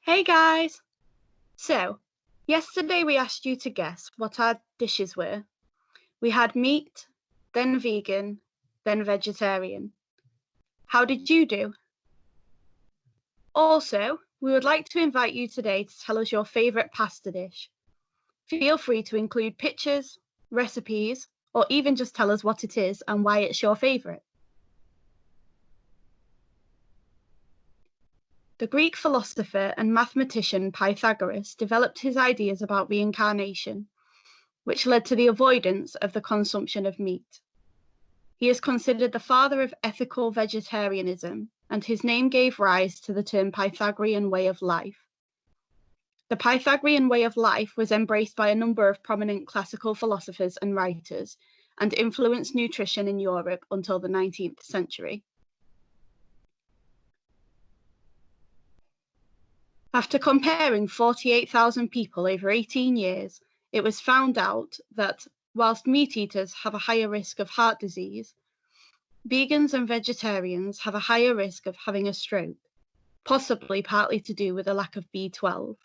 Hey guys! So, yesterday we asked you to guess what our dishes were. We had meat, then vegan, then vegetarian. How did you do? Also, we would like to invite you today to tell us your favourite pasta dish. Feel free to include pictures, recipes, or even just tell us what it is and why it's your favourite. The Greek philosopher and mathematician Pythagoras developed his ideas about reincarnation, which led to the avoidance of the consumption of meat. He is considered the father of ethical vegetarianism, and his name gave rise to the term Pythagorean way of life. The Pythagorean way of life was embraced by a number of prominent classical philosophers and writers, and influenced nutrition in Europe until the 19th century. After comparing 48,000 people over 18 years, it was found out that whilst meat eaters have a higher risk of heart disease, vegans and vegetarians have a higher risk of having a stroke, possibly partly to do with a lack of B12.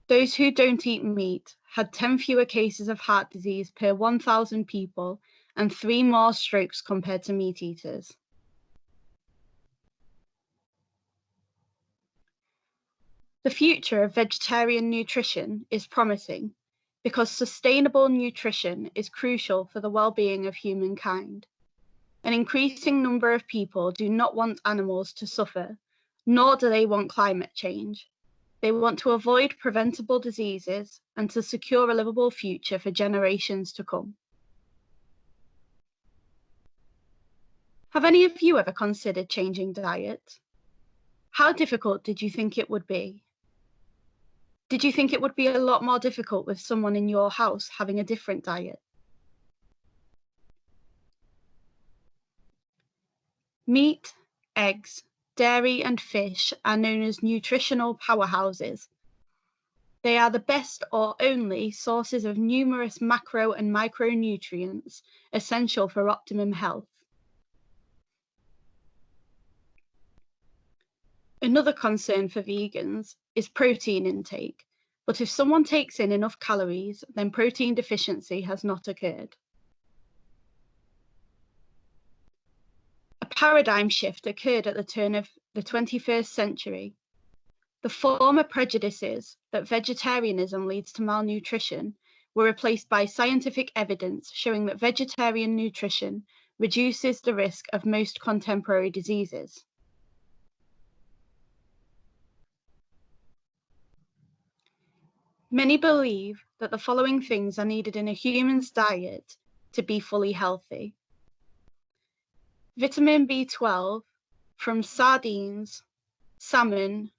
Those who don't eat meat had 10 fewer cases of heart disease per 1,000 people and 3 more strokes compared to meat eaters. The future of vegetarian nutrition is promising because sustainable nutrition is crucial for the well-being of humankind. An increasing number of people do not want animals to suffer, nor do they want climate change. They want to avoid preventable diseases and to secure a livable future for generations to come. Have any of you ever considered changing diet? How difficult did you think it would be? Did you think it would be a lot more difficult with someone in your house having a different diet? Meat, eggs, dairy, and fish are known as nutritional powerhouses. They are the best or only sources of numerous macro and micronutrients essential for optimum health. Another concern for vegans is protein intake, but if someone takes in enough calories, then protein deficiency has not occurred. A paradigm shift occurred at the turn of the 21st century. The former prejudices that vegetarianism leads to malnutrition were replaced by scientific evidence showing that vegetarian nutrition reduces the risk of most contemporary diseases. Many believe that the following things are needed in a human's diet to be fully healthy. Vitamin B12 from sardines, salmon,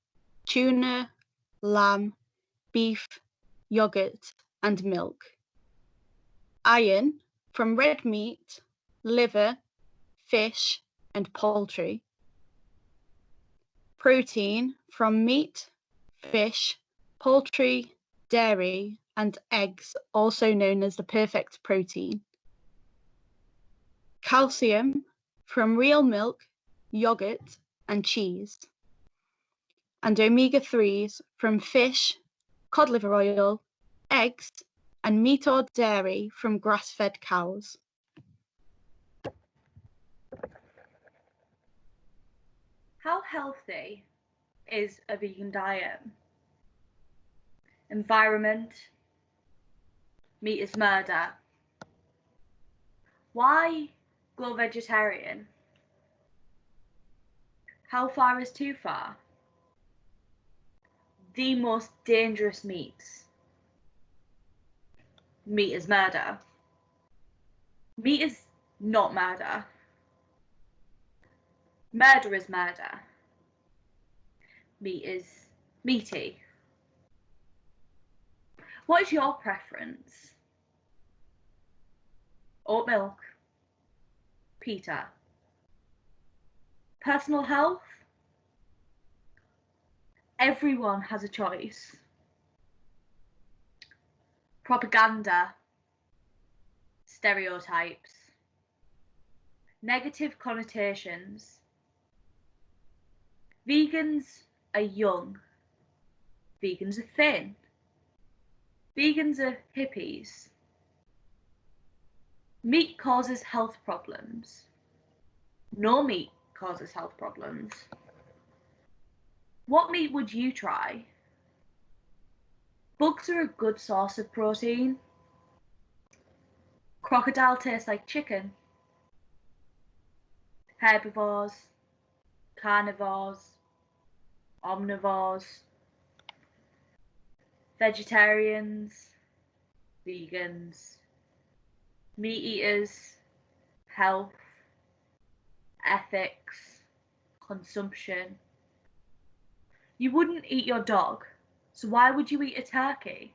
tuna, lamb, beef, yogurt, and milk. Iron from red meat, liver, fish, and poultry. Protein from meat, fish, poultry, dairy, and eggs, also known as the perfect protein. Calcium from real milk, yogurt, and cheese. And omega-3s from fish, cod liver oil, eggs, and meat or dairy from grass-fed cows. How healthy is a vegan diet? Environment. Meat is murder. Why go vegetarian? How far is too far? The most dangerous meats. Meat is murder. Meat is not murder. Murder is murder. Meat is meaty. What is your preference? Oat milk. Pita. Personal health. Everyone has a choice. Propaganda. Stereotypes. Negative connotations. Vegans are young. Vegans are thin. Vegans are hippies. Meat causes health problems. No meat causes health problems. What meat would you try? Bugs are a good source of protein. Crocodile tastes like chicken. Herbivores, carnivores, omnivores, vegetarians, vegans, meat eaters, health, ethics, consumption. You wouldn't eat your dog, so why would you eat a turkey?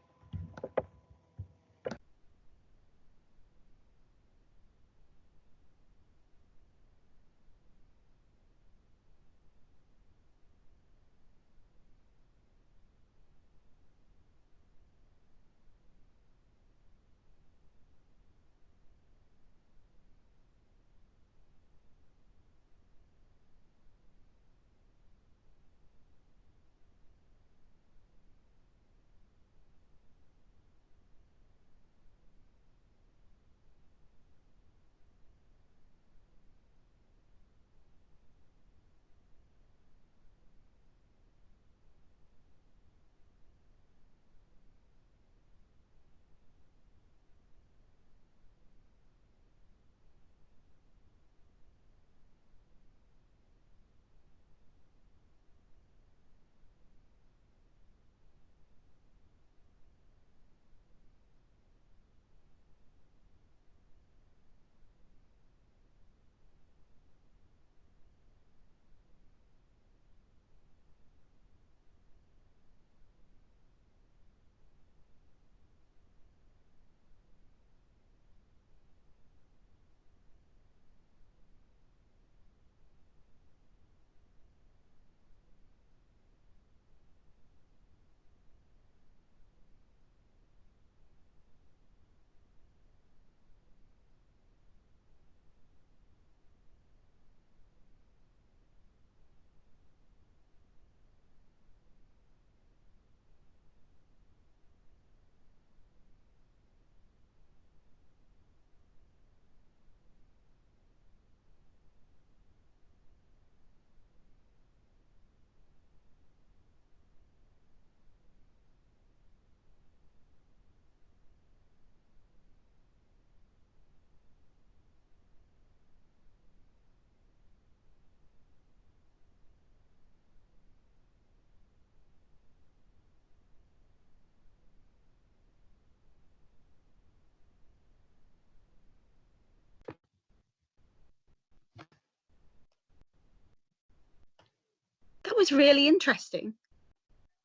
That was really interesting.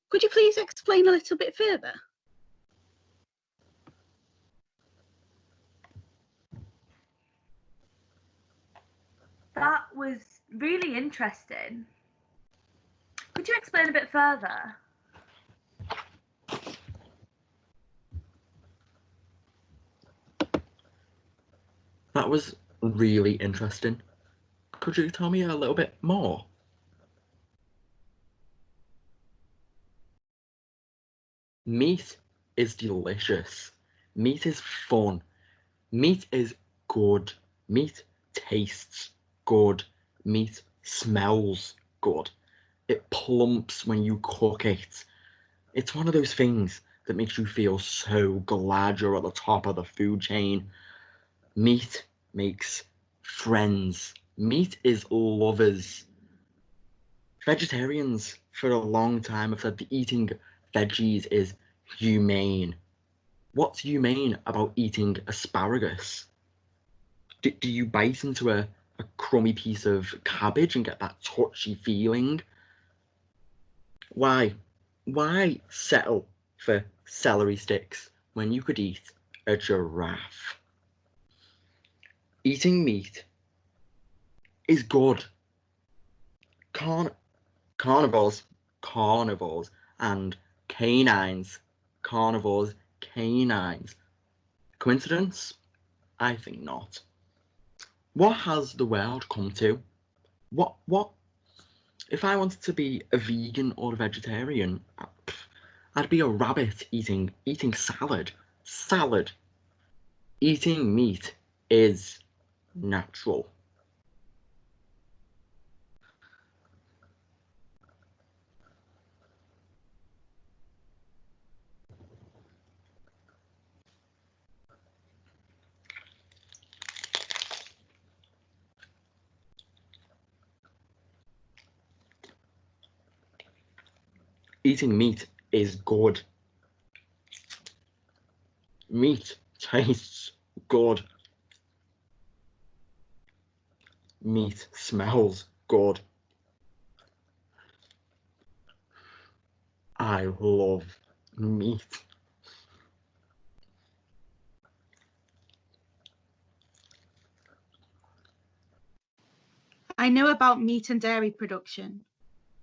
Could you please explain a little bit further? That was really interesting. Could you explain a bit further? That was really interesting. Could you tell me a little bit more? Meat is delicious. Meat is fun. Meat is good. Meat tastes good. Meat smells good. It plumps when you cook it. It's one of those things that makes you feel so glad you're at the top of the food chain. Meat makes friends. Meat is lovers. Vegetarians for a long time have said that eating veggies is humane. What's humane about eating asparagus? Do you bite into a crummy piece of cabbage and get that touchy feeling? Why? Why settle for celery sticks when you could eat a giraffe? Eating meat is good. Carnivores, and canines. Carnivores, canines. Coincidence? I think not. What has the world come to? What If I wanted to be a vegan or a vegetarian, I'd be a rabbit eating salad. Salad. Eating meat is natural. Eating meat is good. Meat tastes good. Meat smells good. I love meat. I know about meat and dairy production,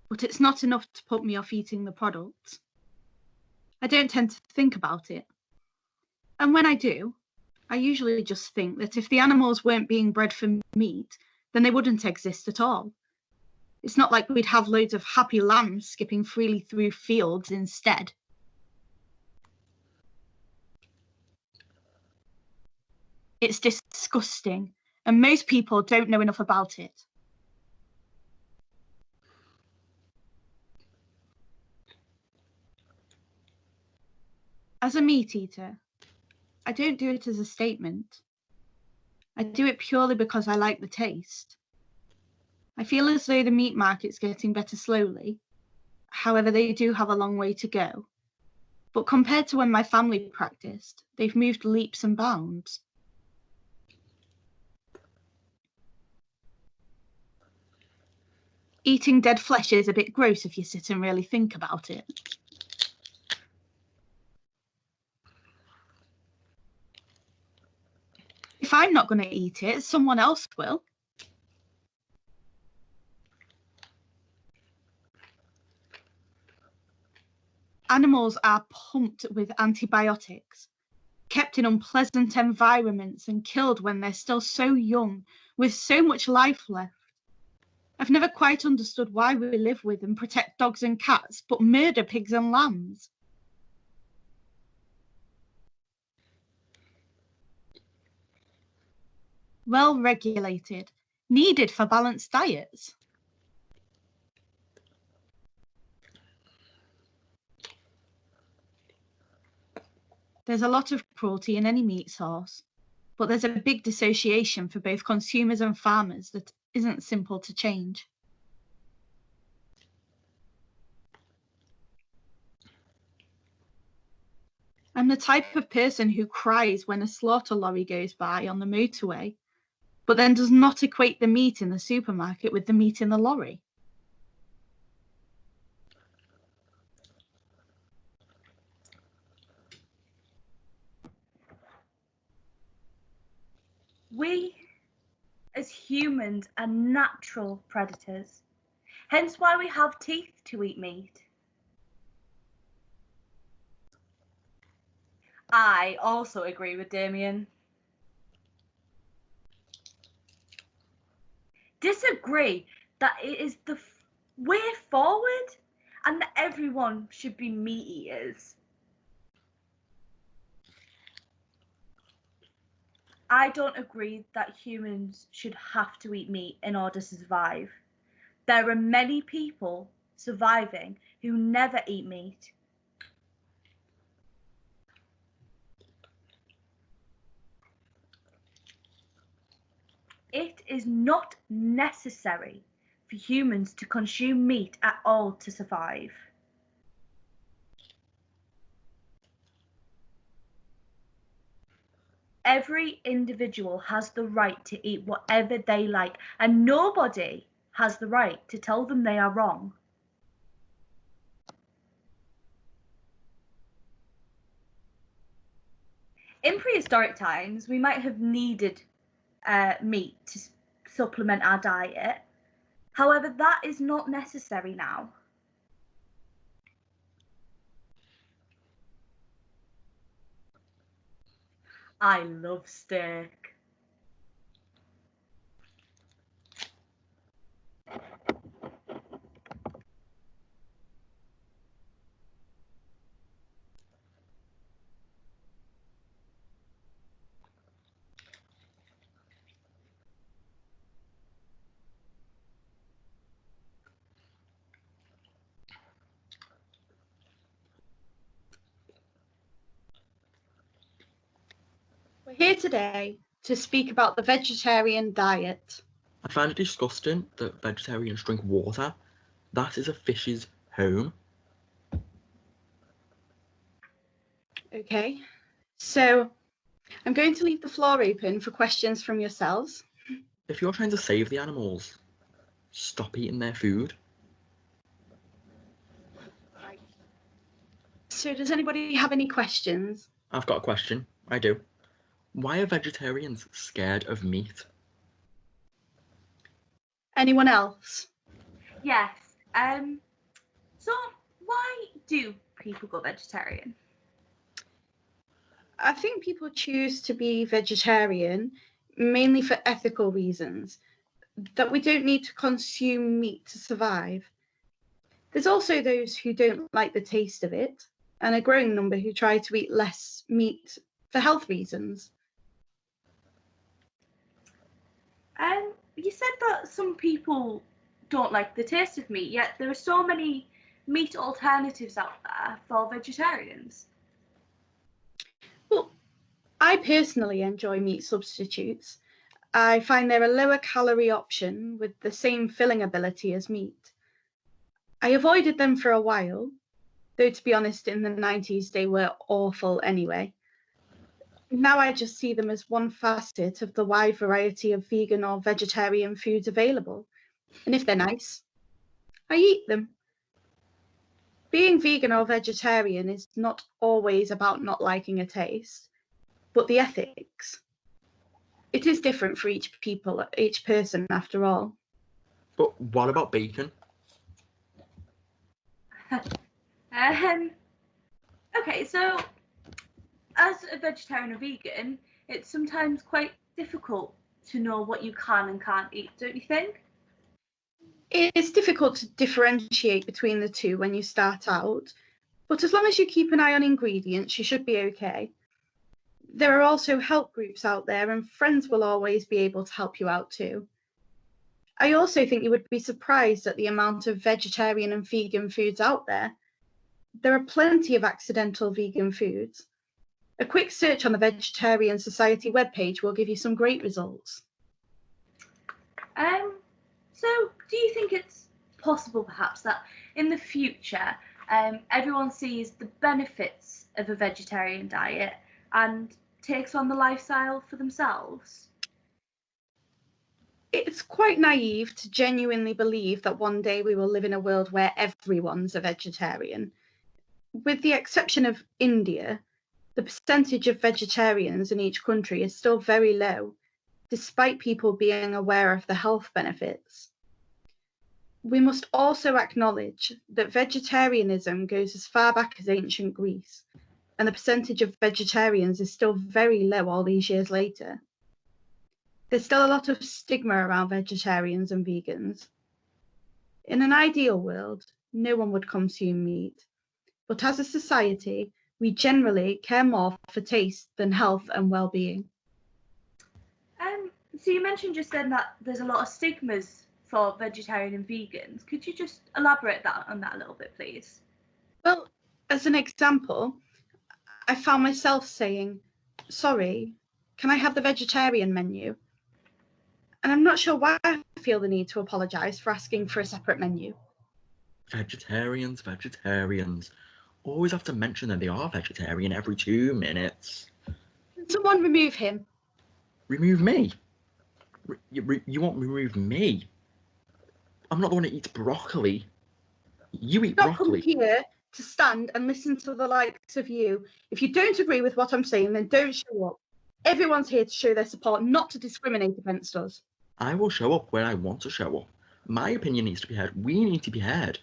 but it's not enough to put me off eating the products. I don't tend to think about it. And when I do, I usually just think that if the animals weren't being bred for meat, then they wouldn't exist at all. It's not like we'd have loads of happy lambs skipping freely through fields instead. It's disgusting, and most people don't know enough about it. As a meat eater, I don't do it as a statement. I do it purely because I like the taste. I feel as though the meat market's getting better slowly. However, they do have a long way to go. But compared to when my family practiced, they've moved leaps and bounds. Eating dead flesh is a bit gross if you sit and really think about it. If I'm not going to eat it, someone else will. Animals are pumped with antibiotics, kept in unpleasant environments and killed when they're still so young, with so much life left. I've never quite understood why we live with and protect dogs and cats, but murder pigs and lambs. Well regulated, needed for balanced diets. There's a lot of cruelty in any meat source, but there's a big dissociation for both consumers and farmers that isn't simple to change. I'm the type of person who cries when a slaughter lorry goes by on the motorway, but then does not equate the meat in the supermarket with the meat in the lorry. We, as humans, are natural predators, hence why we have teeth to eat meat. I also agree with Damien. Disagree that it is the way forward and that everyone should be meat eaters. I don't agree that humans should have to eat meat in order to survive. There are many people surviving who never eat meat. It is not necessary for humans to consume meat at all to survive. Every individual has the right to eat whatever they like, and nobody has the right to tell them they are wrong. In prehistoric times, we might have needed meat to supplement our diet. However, that is not necessary now. I love steak. We're here today to speak about the vegetarian diet. I find it disgusting that vegetarians drink water. That is a fish's home. Okay, so I'm going to leave the floor open for questions from yourselves. If you're trying to save the animals, stop eating their food. Right. So does anybody have any questions? I've got a question. I do. Why are vegetarians scared of meat? Anyone else? Yes. So why do people go vegetarian? I think people choose to be vegetarian mainly for ethical reasons, that we don't need to consume meat to survive. There's also those who don't like the taste of it, and a growing number who try to eat less meat for health reasons. You said that some people don't like the taste of meat, yet there are so many meat alternatives out there for vegetarians. Well, I personally enjoy meat substitutes. I find they're a lower calorie option with the same filling ability as meat. I avoided them for a while, though to be honest, in the 90s they were awful anyway. Now I just see them as one facet of the wide variety of vegan or vegetarian foods available. And if they're nice, I eat them. Being vegan or vegetarian is not always about not liking a taste, but the ethics. It is different for each person after all. But what about bacon? Okay, so as a vegetarian or vegan, it's sometimes quite difficult to know what you can and can't eat, don't you think? It's difficult to differentiate between the two when you start out, but as long as you keep an eye on ingredients, you should be okay. There are also help groups out there, and friends will always be able to help you out too. I also think you would be surprised at the amount of vegetarian and vegan foods out there. There are plenty of accidental vegan foods. A quick search on the Vegetarian Society webpage will give you some great results. So do you think it's possible perhaps that in the future everyone sees the benefits of a vegetarian diet and takes on the lifestyle for themselves? It's quite naive to genuinely believe that one day we will live in a world where everyone's a vegetarian. With the exception of India, the percentage of vegetarians in each country is still very low, despite people being aware of the health benefits. We must also acknowledge that vegetarianism goes as far back as ancient Greece, and the percentage of vegetarians is still very low all these years later. There's still a lot of stigma around vegetarians and vegans. In an ideal world, no one would consume meat, but as a society, we generally care more for taste than health and well-being. So you mentioned just then that there's a lot of stigmas for vegetarian and vegans. Could you just elaborate on that a little bit, please? Well, as an example, I found myself saying, sorry, can I have the vegetarian menu? And I'm not sure why I feel the need to apologise for asking for a separate menu. Vegetarians. Always have to mention that they are vegetarian every 2 minutes. Can someone remove him? Remove me? You won't remove me? I'm not the one that eats broccoli. You eat Not come broccoli. here to stand and listen to the likes of you. If you don't agree with what I'm saying, then don't show up. Everyone's here to show their support, not to discriminate against us. I will show up where I want to show up. My opinion needs to be heard. We need to be heard.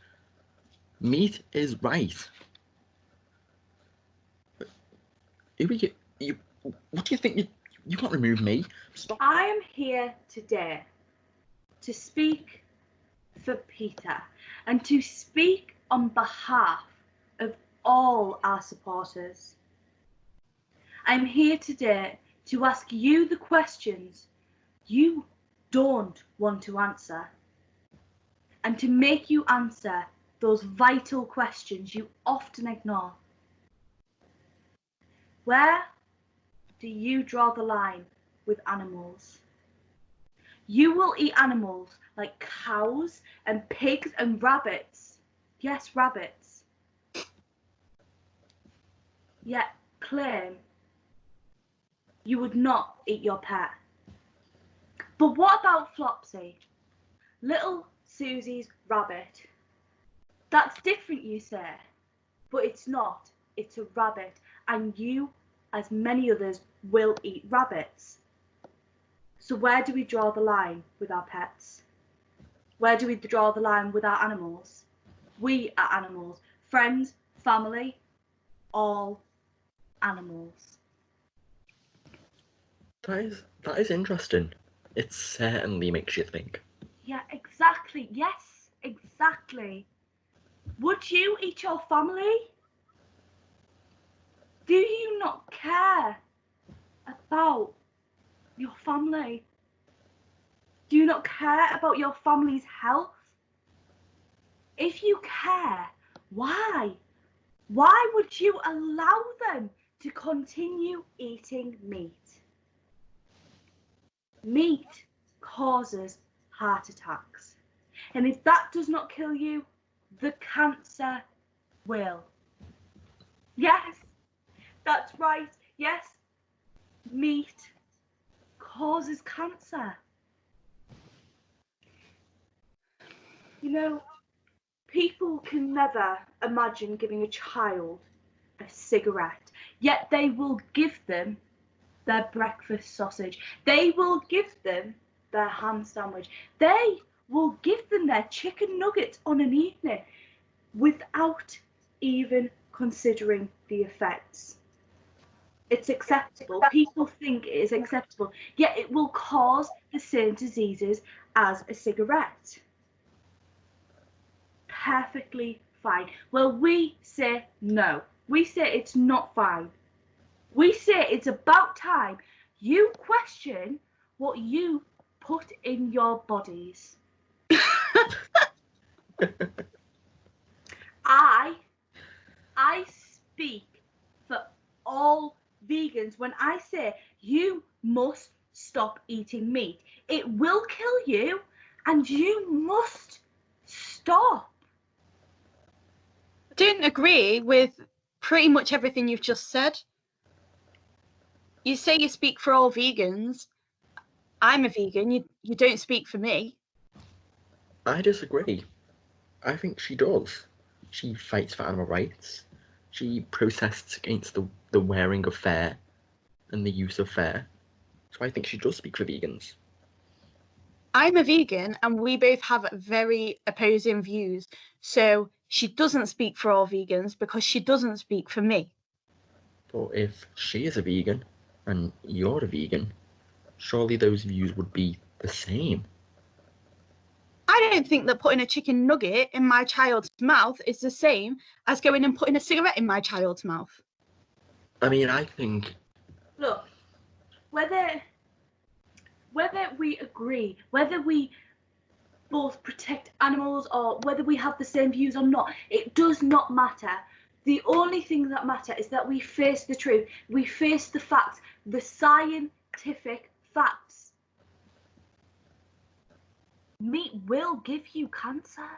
Meat is right. What do you think? You can't remove me. Stop. I am here today to speak for Peter and to speak on behalf of all our supporters. I'm here today to ask you the questions you don't want to answer and to make you answer those vital questions you often ignore. Where do you draw the line with animals? You will eat animals like cows and pigs and rabbits. Yes, rabbits. Yet claim you would not eat your pet. But what about Flopsy? Little Susie's rabbit. That's different, you say. But it's not. It's a rabbit. And you, as many others, will eat rabbits. So where do we draw the line with our pets? Where do we draw the line with our animals? We are animals. Friends, family, all animals. That is interesting. It certainly makes you think. Yeah, exactly. Yes, exactly. Would you eat your family? Do you not care about your family? Do you not care about your family's health? If you care, why? Why would you allow them to continue eating meat? Meat causes heart attacks. And if that does not kill you, the cancer will. Yes, that's right. Yes, meat causes cancer. You know, people can never imagine giving a child a cigarette, yet they will give them their breakfast sausage. They will give them their ham sandwich. They will give them their chicken nuggets on an evening without even considering the effects. It's acceptable. People think it is acceptable, yet it will cause the same diseases as a cigarette. Perfectly fine. Well, we say no. We say it's not fine. We say it's about time you question what you put in your bodies. I speak for all vegans when I say you must stop eating meat. It will kill you and you must stop. I don't agree with pretty much everything you've just said. You say you speak for all vegans. I'm a vegan. You don't speak for me. I disagree. I think she does. She fights for animal rights. She protests against the wearing of fur and the use of fur. So I think she does speak for vegans. I'm a vegan and we both have very opposing views. So she doesn't speak for all vegans because she doesn't speak for me. But if she is a vegan and you're a vegan, surely those views would be the same. I don't think that putting a chicken nugget in my child's mouth is the same as going and putting a cigarette in my child's mouth. I mean, I think. Look, whether we agree, whether we both protect animals or whether we have the same views or not, it does not matter. The only thing that matters is that we face the truth. We face the facts, the scientific facts. Meat will give you cancer.